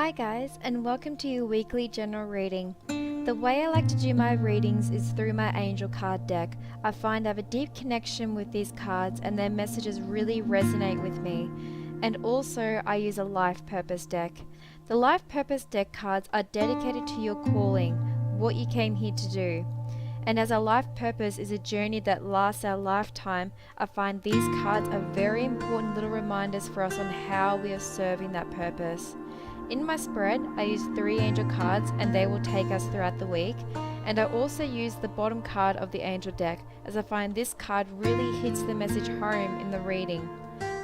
Hi guys, and welcome to your weekly general reading. The way I like to do my readings is through my angel card deck. I find I have a deep connection with these cards and their messages really resonate with me. And also I use a life purpose deck. The life purpose deck cards are dedicated to your calling, what you came here to do. And as our life purpose is a journey that lasts our lifetime, I find these cards are very important little reminders for us on how we are serving that purpose. In my spread, I use 3 angel cards and they will take us throughout the week. And I also use the bottom card of the angel deck as I find this card really hits the message home in the reading.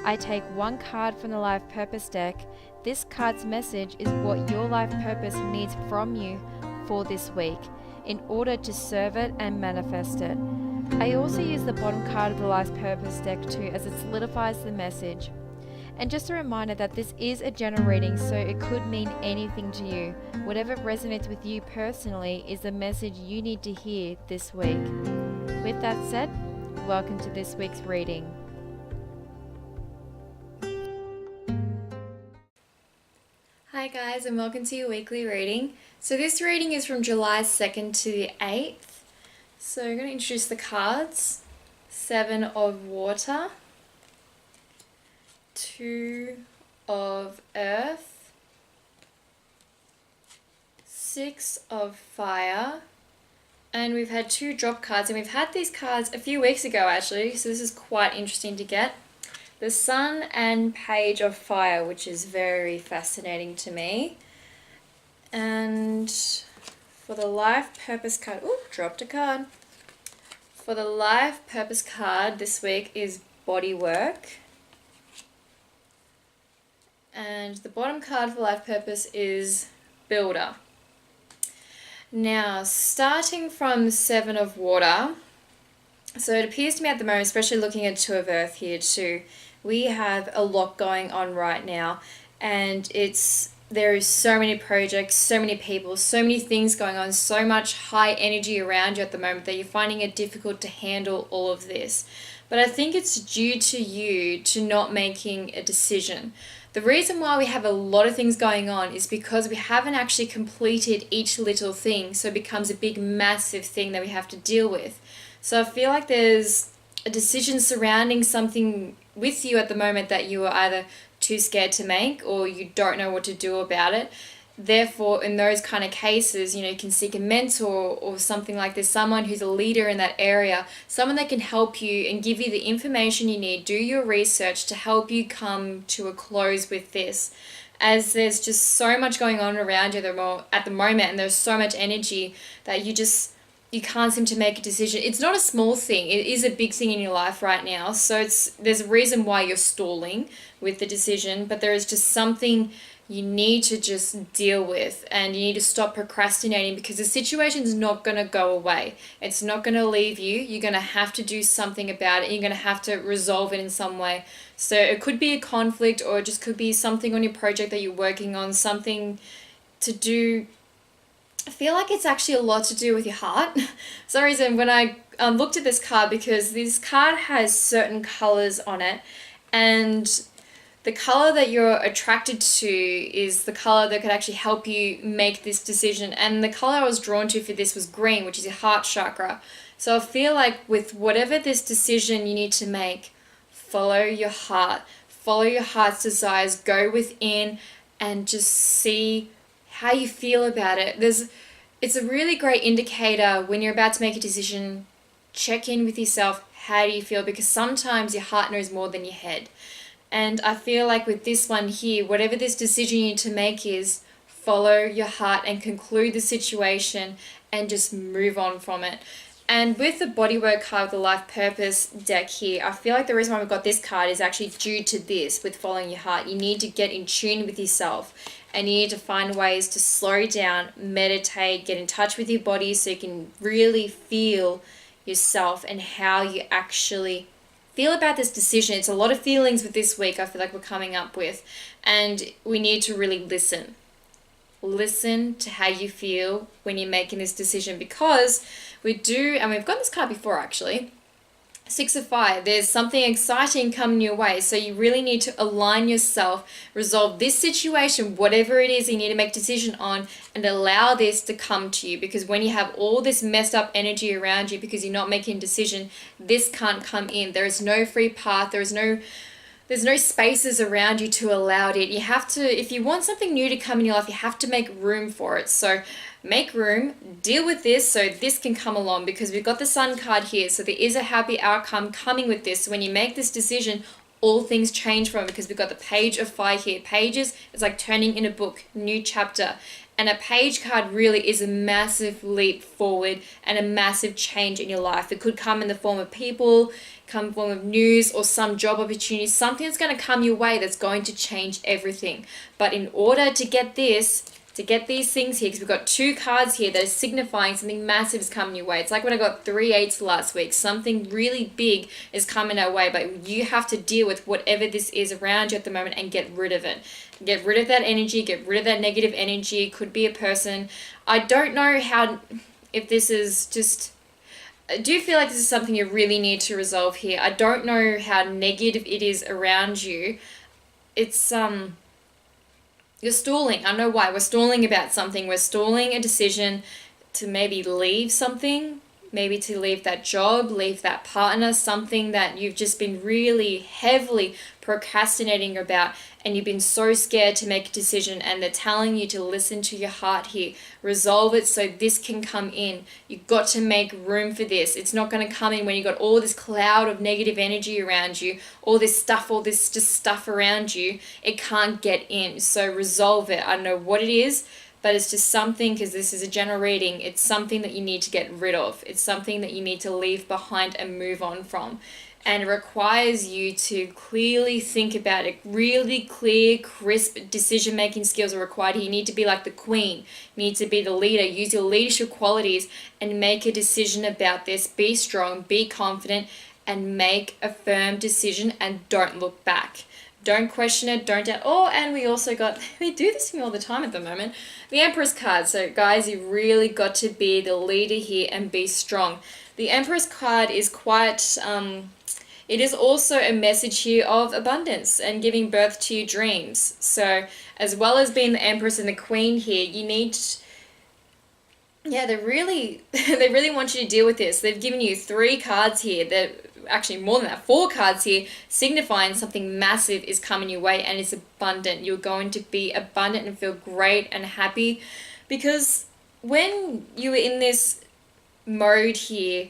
I take 1 card from the life purpose deck. This card's message is what your life purpose needs from you for this week in order to serve it and manifest it. I also use the bottom card of the life purpose deck too as it solidifies the message. And just a reminder that this is a general reading, so it could mean anything to you. Whatever resonates with you personally is the message you need to hear this week. With that said, welcome to this week's reading. Hi guys, and welcome to your weekly reading. So this reading is from July 2nd to the 8th. So I'm going to introduce the cards. 7 of Water, 2 of Earth, 6 of Fire, and we've had 2 drop cards, and we've had these cards a few weeks ago actually, so this is quite interesting to get. The Sun and Page of Fire, which is very fascinating to me. And for the Life Purpose card, dropped a card. For the Life Purpose card this week is Bodywork. And the bottom card for Life Purpose is Builder. Now, starting from 7 of Water, so it appears to me at the moment, especially looking at 2 of Earth here too, we have a lot going on right now, and there is so many projects, so many people, so many things going on, so much high energy around you at the moment that you're finding it difficult to handle all of this. But I think it's due to you to not making a decision. The reason why we have a lot of things going on is because we haven't actually completed each little thing, so it becomes a big, massive thing that we have to deal with. So I feel like there's a decision surrounding something with you at the moment that you are either too scared to make or you don't know what to do about it. Therefore, in those kind of cases, you can seek a mentor or something like this, someone who's a leader in that area, someone that can help you and give you the information you need, do your research to help you come to a close with this. As there's just so much going on around you at the moment, and there's so much energy that you can't seem to make a decision. It's not a small thing. It is a big thing in your life right now. So there's a reason why you're stalling with the decision, but there is just something you need to just deal with, and you need to stop procrastinating because the situation's not going to go away. It's not going to leave you. You're going to have to do something about it. You're going to have to resolve it in some way. So it could be a conflict, or it just could be something on your project that you're working on, something to do. I feel like it's actually a lot to do with your heart. For some reason, when I looked at this card, because this card has certain colors on it, and the color that you're attracted to is the color that could actually help you make this decision. And the color I was drawn to for this was green, which is your heart chakra. So I feel like with whatever this decision you need to make, follow your heart. Follow your heart's desires. Go within and just see how you feel about it. It's a really great indicator when you're about to make a decision. Check in with yourself. How do you feel? Because sometimes your heart knows more than your head. And I feel like with this one here, whatever this decision you need to make is, follow your heart and conclude the situation and just move on from it. And with the Bodywork card, the Life Purpose deck here, I feel like the reason why we've got this card is actually due to this, with following your heart. You need to get in tune with yourself, and you need to find ways to slow down, meditate, get in touch with your body so you can really feel yourself and how you actually feel about this decision. It's a lot of feelings with this week I feel like we're coming up with, and we need to really listen. Listen to how you feel when you're making this decision, because we do, and we've got this card before actually, Six of Fire, there's something exciting coming your way. So you really need to align yourself, resolve this situation, whatever it is you need to make a decision on, and allow this to come to you. Because when you have all this messed up energy around you because you're not making a decision, this can't come in. There is no free path. There's no spaces around you to allow it. You have to, if you want something new to come in your life, you have to make room for it. So make room, deal with this so this can come along, because we've got the Sun card here. So there is a happy outcome coming with this. So when you make this decision, all things change from it, because we've got the Page of Fire here. Pages, it's like turning in a book, new chapter. And a page card really is a massive leap forward and a massive change in your life. It could come in the form of people, come in the form of news, or some job opportunity, something that's going to come your way that's going to change everything. But in order to get this, to get these things here, because we've got two cards here that are signifying something massive is coming your way. It's like when I got 3/8 last week. Something really big is coming our way, but you have to deal with whatever this is around you at the moment and get rid of it. Get rid of that energy, get rid of that negative energy. It could be a person. I don't know how, if this is just, I do feel like this is something you really need to resolve here. I don't know how negative it is around you. It's, you're stalling. I know why. We're stalling about something. We're stalling a decision to maybe leave something, maybe to leave that job, leave that partner, something that you've just been really heavily procrastinating about, and you've been so scared to make a decision, and they're telling you to listen to your heart here. Resolve it so this can come in. You've got to make room for this. It's not going to come in when you've got all this cloud of negative energy around you, all this stuff, all this just stuff around you. It can't get in. So resolve it. I don't know what it is, but it's just something, because this is a general reading, it's something that you need to get rid of. It's something that you need to leave behind and move on from. And it requires you to clearly think about it. Really clear, crisp decision-making skills are required. You need to be like the queen. You need to be the leader. Use your leadership qualities and make a decision about this. Be strong, be confident, and make a firm decision, and don't look back. Don't question it, don't doubt. Oh, and we also got, we do this to me all the time at the moment, the Empress card. So guys, you've really got to be the leader here and be strong. The Empress card is quite, it is also a message here of abundance and giving birth to your dreams. So as well as being the Empress and the Queen here, you need, yeah, they really want you to deal with this. They've given you 3 cards here that, actually more than that, 4 cards here, signifying something massive is coming your way and it's abundant. You're going to be abundant and feel great and happy, because when you were in this mode here,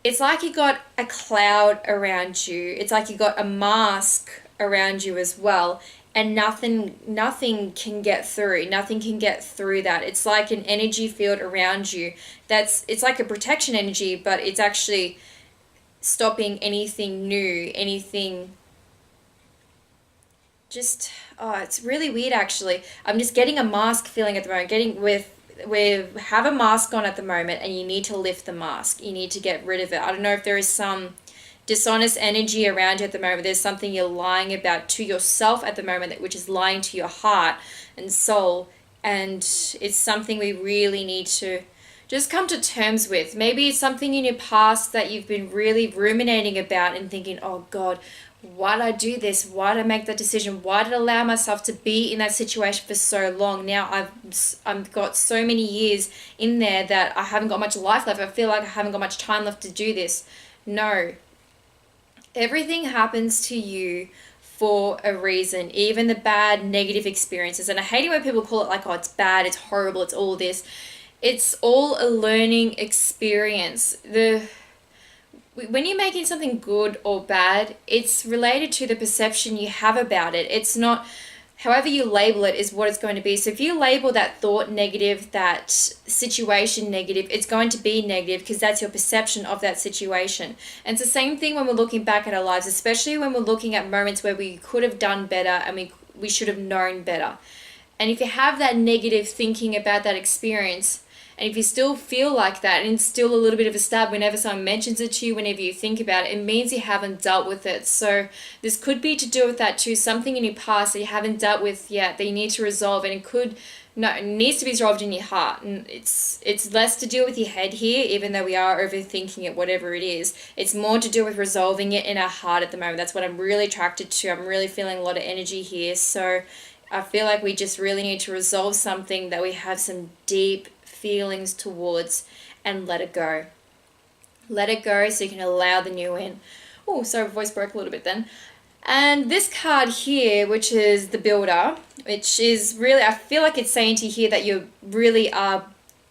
it's like you got a cloud around you. It's like you got a mask around you as well, and nothing can get through. Nothing can get through that. It's like an energy field around you. It's like a protection energy, but it's actually stopping anything new, anything. Just, oh, it's really weird actually. I'm just getting a mask feeling at the moment. We have a mask on at the moment, and you need to lift the mask. You need to get rid of it. I don't know if there is some dishonest energy around you at the moment. There's something you're lying about to yourself at the moment, which is lying to your heart and soul, and it's something we really need to just come to terms with. Maybe it's something in your past that you've been really ruminating about and thinking, oh God, why did I do this? Why did I make that decision? Why did I allow myself to be in that situation for so long? Now I've got so many years in there that I haven't got much life left. I feel like I haven't got much time left to do this. No. Everything happens to you for a reason, even the bad, negative experiences. And I hate it when people call it like, oh, it's bad, it's horrible, it's all this. It's all a learning experience. When you're making something good or bad, it's related to the perception you have about it. It's not, however you label it is what it's going to be. So if you label that thought negative, that situation negative, it's going to be negative because that's your perception of that situation. And it's the same thing when we're looking back at our lives, especially when we're looking at moments where we could have done better and we should have known better. And if you have that negative thinking about that experience, And if you still feel like that and it's still a little bit of a stab whenever someone mentions it to you, whenever you think about it, it means you haven't dealt with it. So this could be to do with that too, something in your past that you haven't dealt with yet that you need to resolve, and it needs to be resolved in your heart. And it's less to do with your head here, even though we are overthinking it, whatever it is. It's more to do with resolving it in our heart at the moment. That's what I'm really attracted to. I'm really feeling a lot of energy here. So I feel like we just really need to resolve something that we have some deep feelings towards, and let it go. Let it go so you can allow the new in. Oh, sorry, voice broke a little bit then. And this card here, which is the Builder, which is really, I feel like it's saying to you here that you really are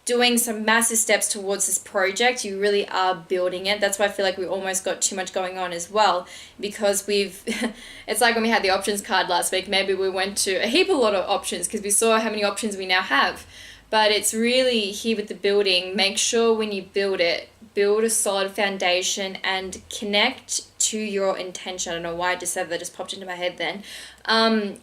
doing some massive steps towards this project. You really are building it. That's why I feel like we almost got too much going on as well, because it's like when we had the options card last week, maybe we went to a lot of options because we saw how many options we now have. But it's really here with the building. Make sure when you build it, build a solid foundation and connect to your intention. I don't know why I just said that, just popped into my head then.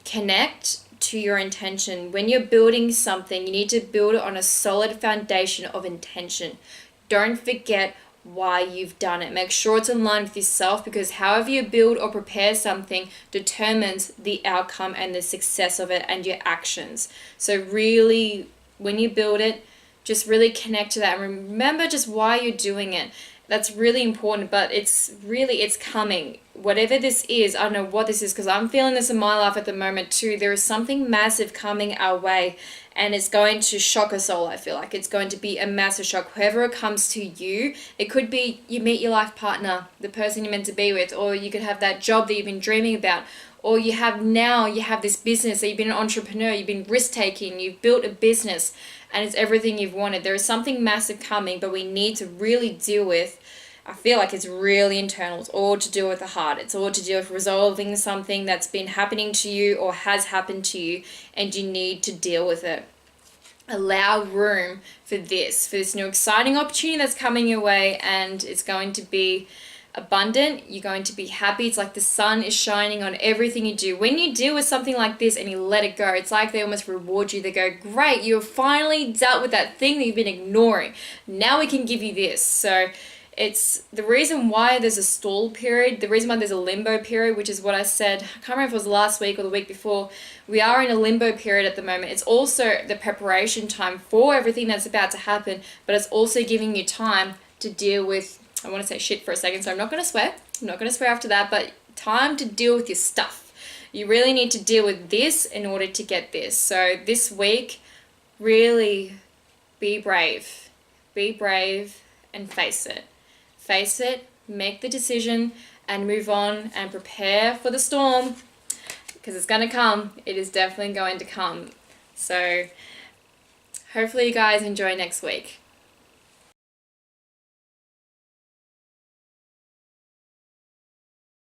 Connect to your intention. When you're building something, you need to build it on a solid foundation of intention. Don't forget why you've done it. Make sure it's in line with yourself, because however you build or prepare something determines the outcome and the success of it and your actions. So really, when you build it, just really connect to that and remember just why you're doing it. That's really important, but it's coming. Whatever this is, I don't know what this is, because I'm feeling this in my life at the moment too. There is something massive coming our way, and it's going to shock us all. I feel like it's going to be a massive shock. Whoever it comes to you, it could be you meet your life partner, the person you're meant to be with, or you could have that job that you've been dreaming about, or you have this business that you've been an entrepreneur, you've been risk-taking, you've built a business, and it's everything you've wanted. There is something massive coming, but we need to really deal with, I feel like it's really internal. It's all to do with the heart. It's all to do with resolving something that's been happening to you or has happened to you, and you need to deal with it. Allow room for this new exciting opportunity that's coming your way, and it's going to be abundant. You're going to be happy. It's like the sun is shining on everything you do. When you deal with something like this and you let it go, it's like they almost reward you. They go, great, you've finally dealt with that thing that you've been ignoring. Now we can give you this. So it's the reason why there's a stall period, the reason why there's a limbo period, which is what I said, I can't remember if it was last week or the week before. We are in a limbo period at the moment. It's also the preparation time for everything that's about to happen, but it's also giving you time to deal with, I want to say shit for a second, so I'm not going to swear. I'm not going to swear after that, but time to deal with your stuff. You really need to deal with this in order to get this. So this week, really be brave. Be brave and face it. Face it, make the decision, and move on and prepare for the storm, because it's going to come. It is definitely going to come. So hopefully you guys enjoy next week.